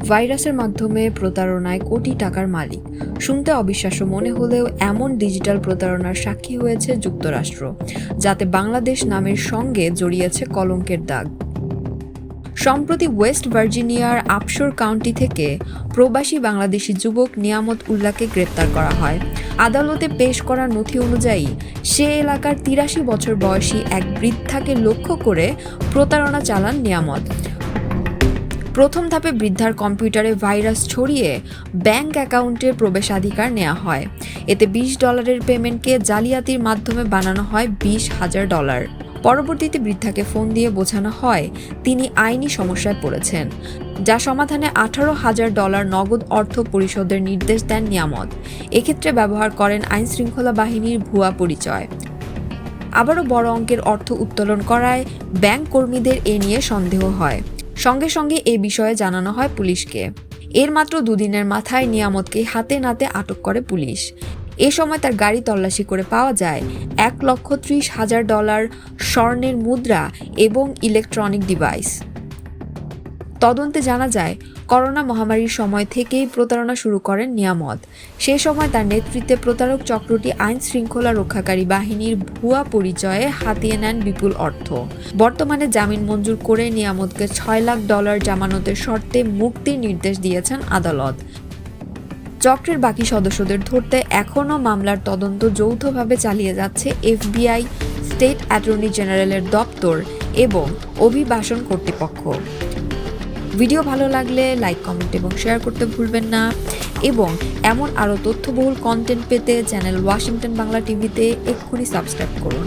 ভাইরাসের মাধ্যমে প্রতারণায় কোটি টাকার মালিক। শুনতে অবিশ্বাস্য মনে হলেও এমন ডিজিটাল প্রতারণার সাক্ষী হয়েছে যুক্তরাষ্ট্র, যাতে বাংলাদেশ নামের সঙ্গে জড়িয়েছে কলঙ্কের দাগ। সম্প্রতি ওয়েস্ট ভার্জিনিয়ার আপশোর কাউন্টি থেকে প্রবাসী বাংলাদেশি যুবক নিয়ামত উল্লাহকে গ্রেপ্তার করা হয়। আদালতে পেশ করা নথি অনুযায়ী সে এলাকার ৮৩ বছর বয়সী এক বৃদ্ধাকে লক্ষ্য করে প্রতারণা চালান নিয়ামত। প্রথম ধাপে বৃদ্ধার কম্পিউটারে ভাইরাস ছড়িয়ে ব্যাংক অ্যাকাউন্টের প্রবেশাধিকার নেওয়া হয়। এতে $20 পেমেন্টকে জালিয়াতির মাধ্যমে বানানো হয় $20,000। পরবর্তীতে বৃদ্ধাকে ফোন দিয়ে বোঝানো হয় তিনি আইনি সমস্যায় পড়েছেন, যা সমাধানে $18,000 নগদ অর্থ পরিশোধের নির্দেশ দেন নিয়ামত। এক্ষেত্রে ব্যবহার করেন আইনশৃঙ্খলা বাহিনীর ভুয়া পরিচয়। আবারও বড় অঙ্কের অর্থ উত্তোলন করায় ব্যাংক কর্মীদের এ নিয়ে সন্দেহ হয়। সঙ্গে সঙ্গে এ বিষয়ে জানানো হয় পুলিশকে। এর মাত্র দুদিনের মাথায় নিয়ামতকে হাতে নাতে আটক করে পুলিশ। এ সময় তার গাড়ি তল্লাশি করে পাওয়া যায় $1,30,000 স্বর্ণের মুদ্রা এবং ইলেকট্রনিক ডিভাইস। তদন্তে জানা যায়, করোনা মহামারীর সময় থেকেই প্রতারণা শুরু করেন নিয়ামত। সে সময় তার নেতৃত্বে প্রতারক চক্রটি আইন শৃঙ্খলা রক্ষাকারী বাহিনীর ভুয়া পরিচয়ে হাতিয়ে নেন বিপুল অর্থ। বর্তমানে জামিন মঞ্জুর করে নিয়ামতকে $6 লাখ জামানতের শর্তে মুক্তির নির্দেশ দিয়েছেন আদালত। চক্রের বাকি সদস্যদের ধরতে এখনও মামলার তদন্ত যৌথভাবে চালিয়ে যাচ্ছে FBI, স্টেট অ্যাটর্নি জেনারেলের দপ্তর এবং অভিবাসন কর্তৃপক্ষ। ভিডিও ভালো লাগলে লাইক, কমেন্ট এবং শেয়ার করতে ভুলবেন না এবং এমন আরও তথ্যবহুল কন্টেন্ট পেতে চ্যানেল ওয়াশিংটন বাংলা টিভিতে এক্ষুনি সাবস্ক্রাইব করুন।